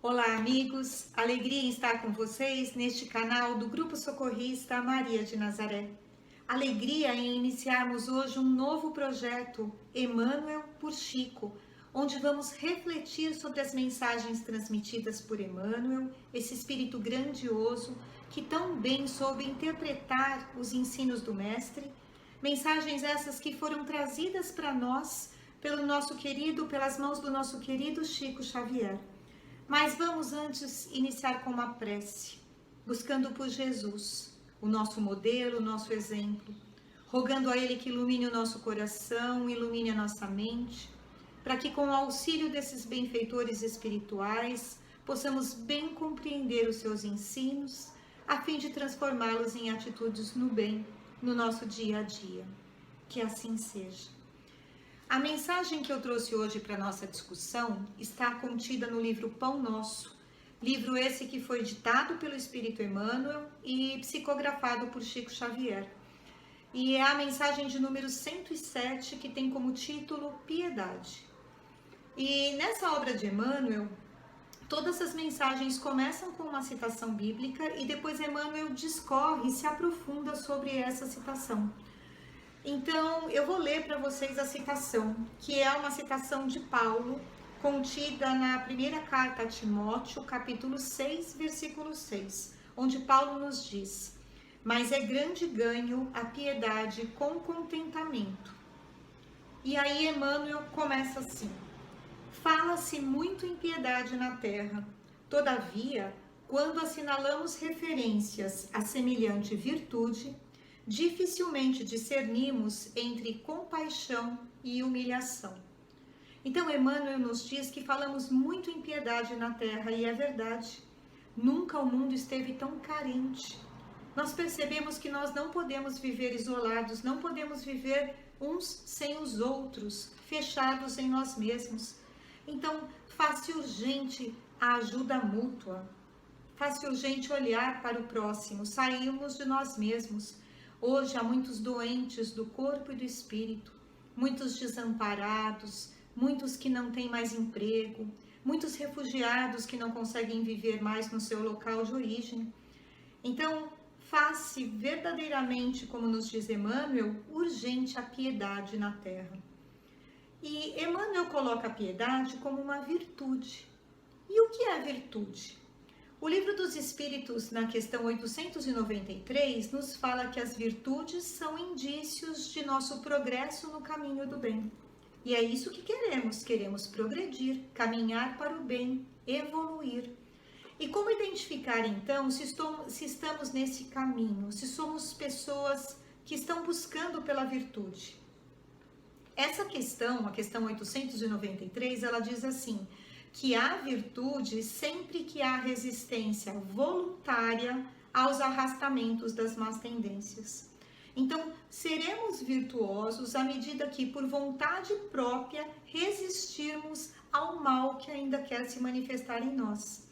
Olá, amigos! Alegria em estar com vocês neste canal do Grupo Socorrista Maria de Nazaré. Alegria em iniciarmos hoje um novo projeto, Emmanuel por Chico, onde vamos refletir sobre as mensagens transmitidas por Emmanuel, esse espírito grandioso que tão bem soube interpretar os ensinos do Mestre, mensagens essas que foram trazidas para nós pelas mãos do nosso querido Chico Xavier. Mas vamos antes iniciar com uma prece, buscando por Jesus, o nosso modelo, o nosso exemplo, rogando a Ele que ilumine o nosso coração, ilumine a nossa mente, para que com o auxílio desses benfeitores espirituais, possamos bem compreender os seus ensinos, a fim de transformá-los em atitudes no bem, no nosso dia a dia. Que assim seja. A mensagem que eu trouxe hoje para a nossa discussão está contida no livro Pão Nosso, livro esse que foi ditado pelo Espírito Emmanuel e psicografado por Chico Xavier. E é a mensagem de número 107, que tem como título Piedade. E nessa obra de Emmanuel, todas as mensagens começam com uma citação bíblica e depois Emmanuel discorre e se aprofunda sobre essa citação. Então, eu vou ler para vocês a citação, que é uma citação de Paulo, contida na primeira carta a Timóteo, capítulo 6, versículo 6, onde Paulo nos diz: mas é grande ganho a piedade com contentamento. E aí Emmanuel começa assim: fala-se muito em piedade na terra, todavia, quando assinalamos referências a semelhante virtude, dificilmente discernimos entre compaixão e humilhação. Então Emmanuel nos diz que falamos muito em piedade na terra, e é verdade. Nunca o mundo esteve tão carente. Nós percebemos que nós não podemos viver isolados, não podemos viver uns sem os outros, fechados em nós mesmos. Então faz-se urgente a ajuda mútua, faz-se urgente olhar para o próximo, sairmos de nós mesmos. Hoje há muitos doentes do corpo e do espírito, muitos desamparados, muitos que não têm mais emprego, muitos refugiados que não conseguem viver mais no seu local de origem. Então, faz-se verdadeiramente, como nos diz Emmanuel, urgente a piedade na terra. E Emmanuel coloca a piedade como uma virtude. E o que é a virtude? O Livro dos Espíritos, na questão 893, nos fala que as virtudes são indícios de nosso progresso no caminho do bem. E é isso que queremos progredir, caminhar para o bem, evoluir. E como identificar então se estamos nesse caminho, se somos pessoas que estão buscando pela virtude? Essa questão, a questão 893, ela diz assim: que há virtude sempre que há resistência voluntária aos arrastamentos das más tendências. Então, seremos virtuosos à medida que, por vontade própria, resistirmos ao mal que ainda quer se manifestar em nós.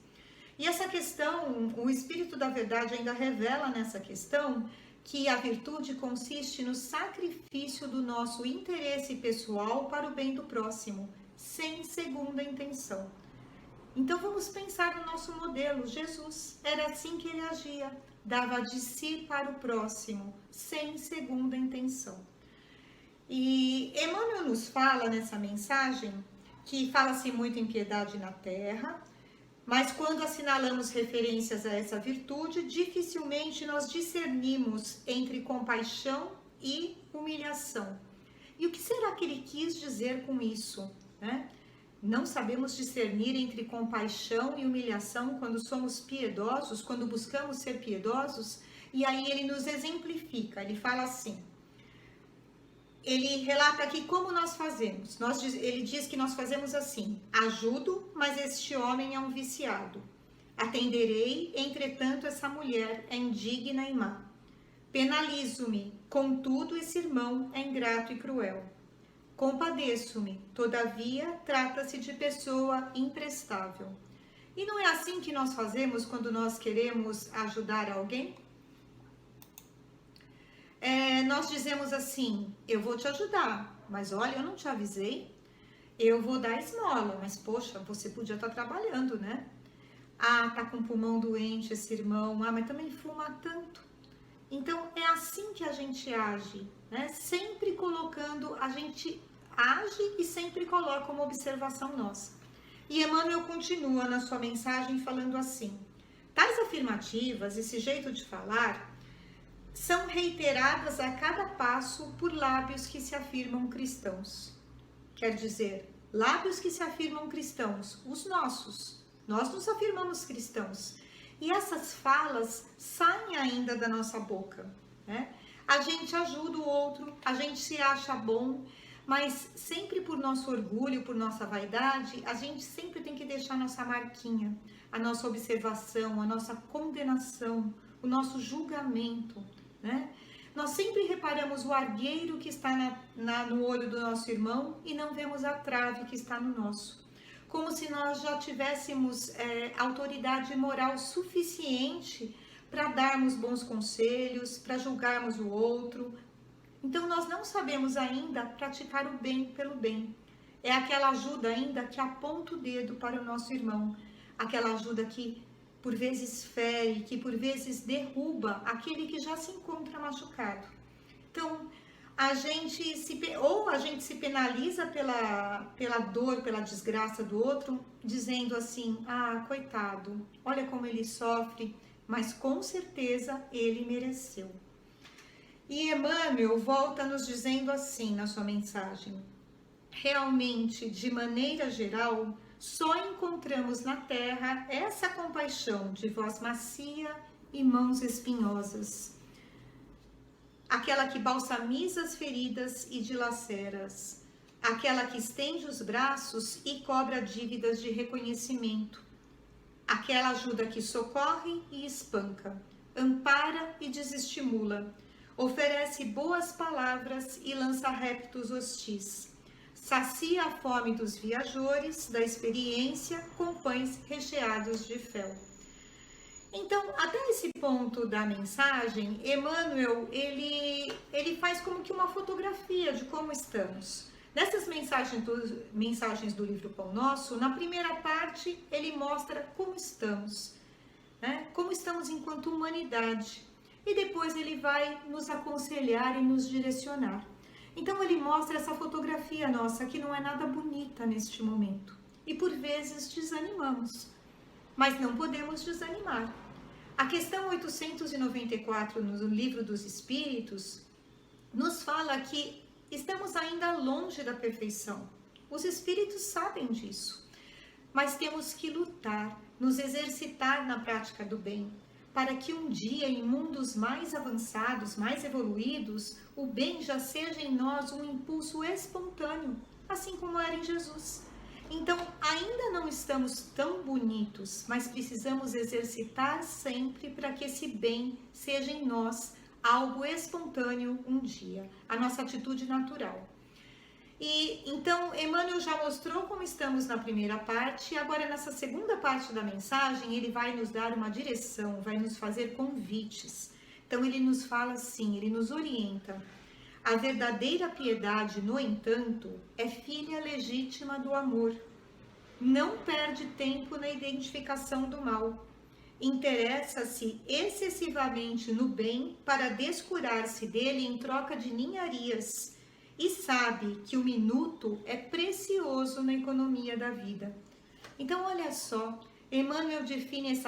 E essa questão, o Espírito da Verdade ainda revela nessa questão que a virtude consiste no sacrifício do nosso interesse pessoal para o bem do próximo, sem segunda intenção. Então vamos pensar no nosso modelo. Jesus era assim que ele agia, dava de si para o próximo, sem segunda intenção. E Emmanuel nos fala nessa mensagem que fala-se muito em piedade na terra, mas quando assinalamos referências a essa virtude, dificilmente nós discernimos entre compaixão e humilhação. E o que será que ele quis dizer com isso? Não sabemos discernir entre compaixão e humilhação quando somos piedosos, quando buscamos ser piedosos. E aí ele nos exemplifica, ele fala assim, ele relata aqui como nós fazemos. Ele diz que nós fazemos assim: ajudo, mas este homem é um viciado. Atenderei, entretanto essa mulher é indigna e má. Penalizo-me, contudo esse irmão é ingrato e cruel. Compadeço-me, todavia trata-se de pessoa imprestável. E não é assim que nós fazemos quando nós queremos ajudar alguém? Nós dizemos assim: eu vou te ajudar, mas olha, eu não te avisei, eu vou dar esmola, mas poxa, você podia estar trabalhando, né? Ah, tá com o pulmão doente esse irmão. Ah, mas também fuma tanto. Então, é assim que a gente age, né? Sempre colocando, a gente age e sempre coloca uma observação nossa. E Emmanuel continua na sua mensagem falando assim: tais afirmativas, esse jeito de falar, são reiteradas a cada passo por lábios que se afirmam cristãos. Quer dizer, lábios que se afirmam cristãos, os nossos. Nós nos afirmamos cristãos. E essas falas saem ainda da nossa boca, né? A gente ajuda o outro, a gente se acha bom, mas sempre por nosso orgulho, por nossa vaidade, a gente sempre tem que deixar nossa marquinha, a nossa observação, a nossa condenação, o nosso julgamento, né? Nós sempre reparamos o argueiro que está no olho do nosso irmão e não vemos a trave que está no nosso. Como se nós já tivéssemos autoridade moral suficiente para darmos bons conselhos, para julgarmos o outro. Então, nós não sabemos ainda praticar o bem pelo bem. É aquela ajuda ainda que aponta o dedo para o nosso irmão, aquela ajuda que por vezes fere, que por vezes derruba aquele que já se encontra machucado. Então, a gente se penaliza pela dor, pela desgraça do outro, dizendo assim: ah, coitado, olha como ele sofre, mas com certeza ele mereceu. E Emmanuel volta nos dizendo assim na sua mensagem: realmente, de maneira geral, só encontramos na terra essa compaixão de voz macia e mãos espinhosas, aquela que balsamiza as feridas e dilaceras, aquela que estende os braços e cobra dívidas de reconhecimento, aquela ajuda que socorre e espanca, ampara e desestimula, oferece boas palavras e lança réptos hostis, sacia a fome dos viajores da experiência com pães recheados de fel. Então, até esse ponto da mensagem, Emmanuel, ele faz como que uma fotografia de como estamos. Nessas mensagens do livro Pão Nosso, na primeira parte, ele mostra como estamos, né? Como estamos enquanto humanidade. E depois ele vai nos aconselhar e nos direcionar. Então, ele mostra essa fotografia nossa, que não é nada bonita neste momento. E por vezes desanimamos. Mas não podemos desanimar. A questão 894 no Livro dos Espíritos nos fala que estamos ainda longe da perfeição. Os espíritos sabem disso. Mas temos que lutar, nos exercitar na prática do bem, para que um dia, em mundos mais avançados, mais evoluídos, o bem já seja em nós um impulso espontâneo, assim como era em Jesus. Então, ainda não estamos tão bonitos, mas precisamos exercitar sempre para que esse bem seja em nós algo espontâneo um dia, a nossa atitude natural. E então, Emmanuel já mostrou como estamos na primeira parte, e agora nessa segunda parte da mensagem, ele vai nos dar uma direção, vai nos fazer convites. Então, ele nos fala assim, ele nos orienta. A verdadeira piedade, no entanto, é filha legítima do amor. Não perde tempo na identificação do mal. Interessa-se excessivamente no bem para descurar-se dele em troca de ninharias e sabe que o minuto é precioso na economia da vida. Então, olha só, Emmanuel define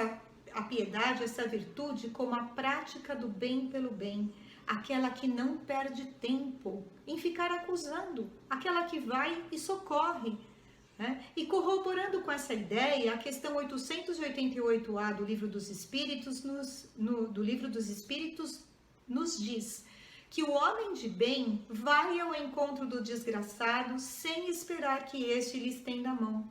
a piedade, essa virtude, como a prática do bem pelo bem, aquela que não perde tempo em ficar acusando, aquela que vai e socorre. Né? E corroborando com essa ideia, a questão 888A do Livro dos Espíritos nos diz que o homem de bem vai ao encontro do desgraçado sem esperar que este lhe estenda a mão.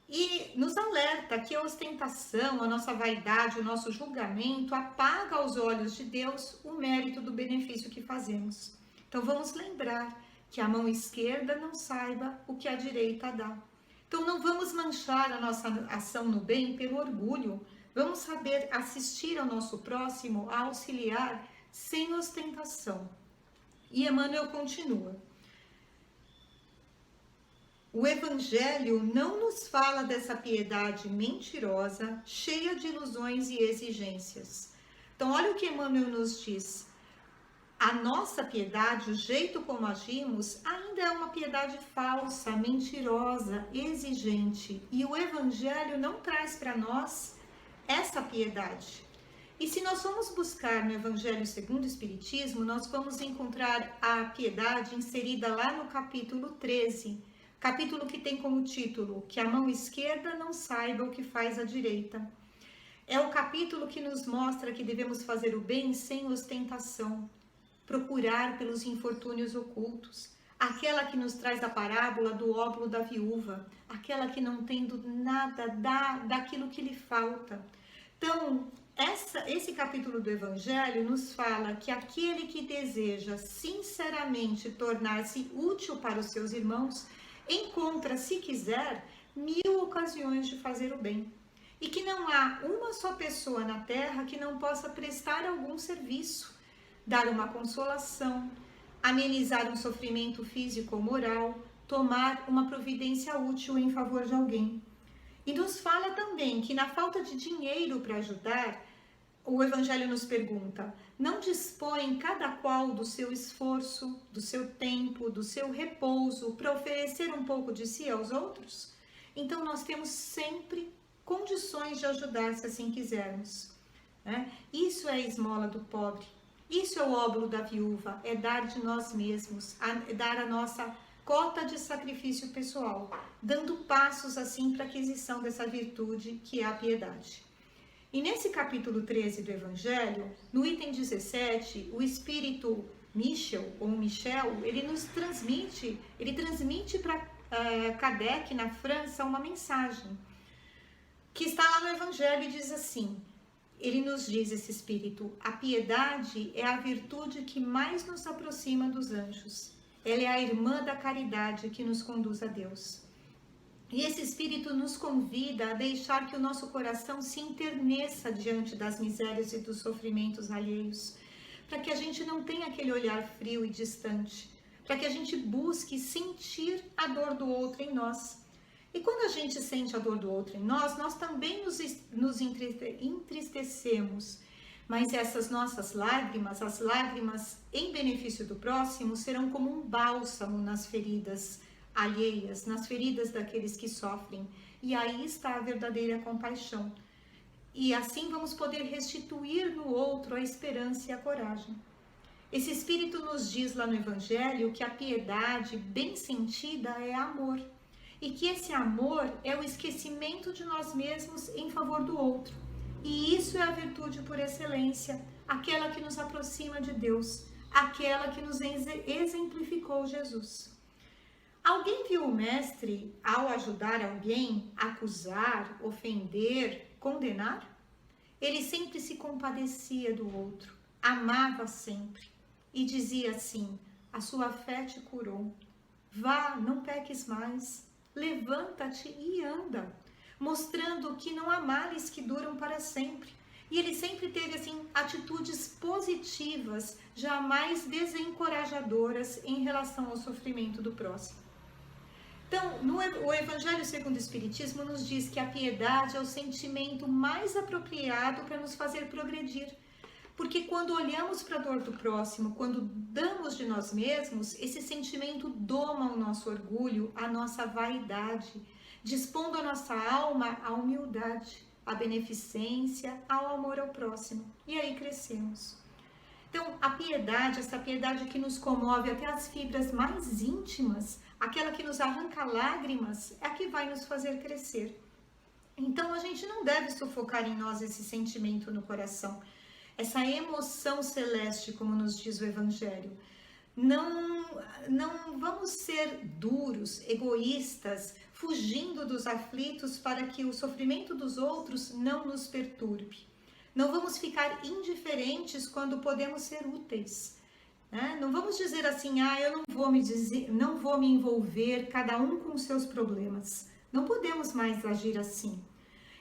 E nos alerta que a ostentação, a nossa vaidade, o nosso julgamento apaga aos olhos de Deus o mérito do benefício que fazemos. Então vamos lembrar que a mão esquerda não saiba o que a direita dá. Então não vamos manchar a nossa ação no bem pelo orgulho. Vamos saber assistir ao nosso próximo, a auxiliar sem ostentação. E Emmanuel continua. O Evangelho não nos fala dessa piedade mentirosa, cheia de ilusões e exigências. Então, olha o que Emmanuel nos diz. A nossa piedade, o jeito como agimos, ainda é uma piedade falsa, mentirosa, exigente. E o Evangelho não traz para nós essa piedade. E se nós formos buscar no Evangelho segundo o Espiritismo, nós vamos encontrar a piedade inserida lá no capítulo 13, capítulo que tem como título que a mão esquerda não saiba o que faz a direita. É o capítulo que nos mostra que devemos fazer o bem sem ostentação, procurar pelos infortúnios ocultos, aquela que nos traz a parábola do óbolo da viúva, aquela que não tendo nada dá daquilo que lhe falta. Então, esse capítulo do Evangelho nos fala que aquele que deseja sinceramente tornar-se útil para os seus irmãos, encontra, se quiser, 1000 ocasiões de fazer o bem. E que não há uma só pessoa na Terra que não possa prestar algum serviço, dar uma consolação, amenizar um sofrimento físico ou moral, tomar uma providência útil em favor de alguém. E nos fala também que na falta de dinheiro para ajudar, o Evangelho nos pergunta, não dispõe cada qual do seu esforço, do seu tempo, do seu repouso para oferecer um pouco de si aos outros? Então nós temos sempre condições de ajudar se assim quisermos, né? Isso é a esmola do pobre, isso é o óbolo da viúva, é dar de nós mesmos, é dar a nossa cota de sacrifício pessoal, dando passos assim para a aquisição dessa virtude que é a piedade. E nesse capítulo 13 do Evangelho, no item 17, o espírito Michel, ele transmite para Kardec na França uma mensagem que está lá no Evangelho e diz assim, ele nos diz, esse espírito, a piedade é a virtude que mais nos aproxima dos anjos. Ela é a irmã da caridade que nos conduz a Deus. E esse Espírito nos convida a deixar que o nosso coração se enterneça diante das misérias e dos sofrimentos alheios, para que a gente não tenha aquele olhar frio e distante, para que a gente busque sentir a dor do outro em nós. E quando a gente sente a dor do outro em nós, nós também nos entristecemos. Mas essas nossas lágrimas, as lágrimas em benefício do próximo, serão como um bálsamo nas feridas alheias, nas feridas daqueles que sofrem. E aí está a verdadeira compaixão. E assim vamos poder restituir no outro a esperança e a coragem. Esse Espírito nos diz lá no Evangelho que a piedade bem sentida é amor. E que esse amor é o esquecimento de nós mesmos em favor do outro. E isso é a virtude por excelência, aquela que nos aproxima de Deus, aquela que nos exemplificou Jesus. Alguém viu o Mestre, ao ajudar alguém, acusar, ofender, condenar? Ele sempre se compadecia do outro, amava sempre e dizia assim, a sua fé te curou, vá, não peques mais, levanta-te e anda, mostrando que não há males que duram para sempre. E ele sempre teve assim atitudes positivas, jamais desencorajadoras em relação ao sofrimento do próximo. Então, o Evangelho segundo o Espiritismo nos diz que a piedade é o sentimento mais apropriado para nos fazer progredir. Porque quando olhamos para a dor do próximo, quando damos de nós mesmos, esse sentimento doma o nosso orgulho, a nossa vaidade, dispondo a nossa alma à humildade, à beneficência, ao amor ao próximo. E aí crescemos. Então, a piedade, essa piedade que nos comove até as fibras mais íntimas, aquela que nos arranca lágrimas, é a que vai nos fazer crescer. Então, a gente não deve sufocar em nós esse sentimento no coração, essa emoção celeste, como nos diz o Evangelho. Não vamos ser duros, egoístas, fugindo dos aflitos para que o sofrimento dos outros não nos perturbe. Não vamos ficar indiferentes quando podemos ser úteis. Né? Não vamos dizer assim, eu não vou me envolver, cada um com seus problemas. Não podemos mais agir assim.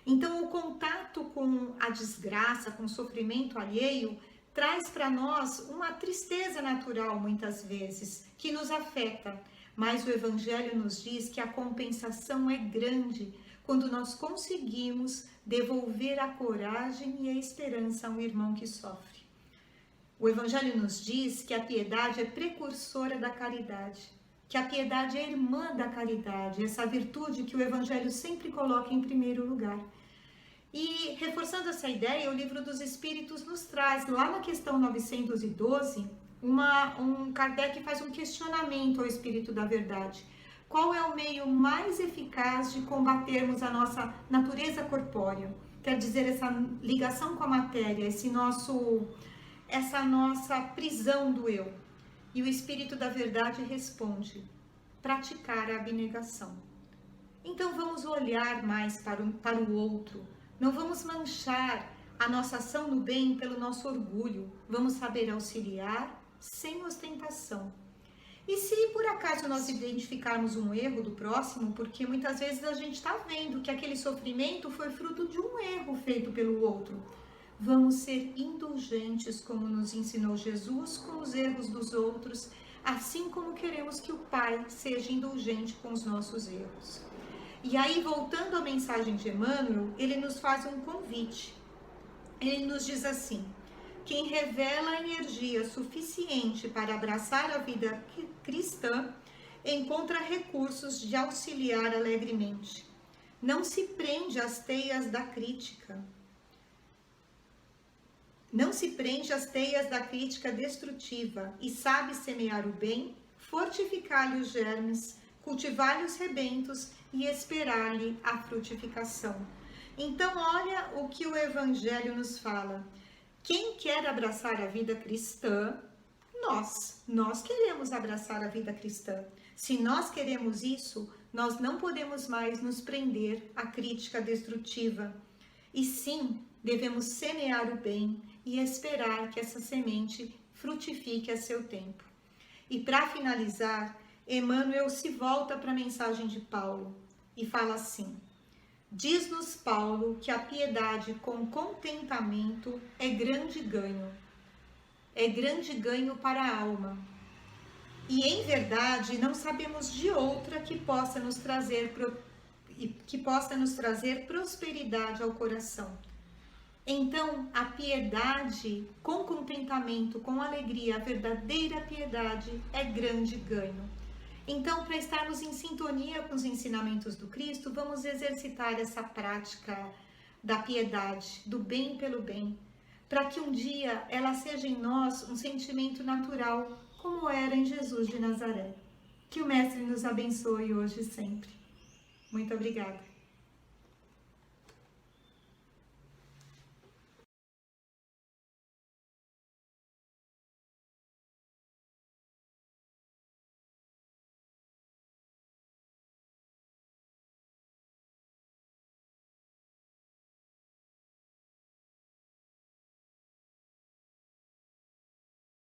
Então, o contato com a desgraça, com o sofrimento alheio, traz para nós uma tristeza natural, muitas vezes, que nos afeta. Mas o Evangelho nos diz que a compensação é grande quando nós conseguimos devolver a coragem e a esperança a um irmão que sofre. O Evangelho nos diz que a piedade é precursora da caridade, que a piedade é irmã da caridade, essa virtude que o Evangelho sempre coloca em primeiro lugar. E reforçando essa ideia, o Livro dos Espíritos nos traz, lá na questão 912, Kardec faz um questionamento ao Espírito da Verdade. Qual é o meio mais eficaz de combatermos a nossa natureza corpórea? Quer dizer, essa ligação com a matéria, essa nossa prisão do eu. E o Espírito da Verdade responde: praticar a abnegação. Então vamos olhar mais para o outro. Não vamos manchar a nossa ação no bem pelo nosso orgulho. Vamos saber auxiliar sem ostentação. E se por acaso nós identificarmos um erro do próximo, porque muitas vezes a gente está vendo que aquele sofrimento foi fruto de um erro feito pelo outro, vamos ser indulgentes, como nos ensinou Jesus, com os erros dos outros, assim como queremos que o Pai seja indulgente com os nossos erros. E aí, voltando à mensagem de Emmanuel, ele nos faz um convite. Ele nos diz assim: quem revela energia suficiente para abraçar a vida cristã, encontra recursos de auxiliar alegremente. Não se prende às teias da crítica. Não se prende às teias da crítica destrutiva e sabe semear o bem, fortificar-lhe os germes, cultivar-lhe os rebentos e esperar-lhe a frutificação. Então, olha o que o Evangelho nos fala. Quem quer abraçar a vida cristã, nós queremos abraçar a vida cristã. Se nós queremos isso, nós não podemos mais nos prender à crítica destrutiva. E sim, devemos semear o bem e esperar que essa semente frutifique a seu tempo. E para finalizar, Emmanuel se volta para a mensagem de Paulo e fala assim: diz-nos Paulo que a piedade com contentamento é grande ganho para a alma. E em verdade não sabemos de outra que possa nos trazer prosperidade ao coração. Então, a piedade com contentamento, com alegria, a verdadeira piedade é grande ganho. Então, para estarmos em sintonia com os ensinamentos do Cristo, vamos exercitar essa prática da piedade, do bem pelo bem, para que um dia ela seja em nós um sentimento natural, como era em Jesus de Nazaré. Que o Mestre nos abençoe hoje e sempre. Muito obrigada.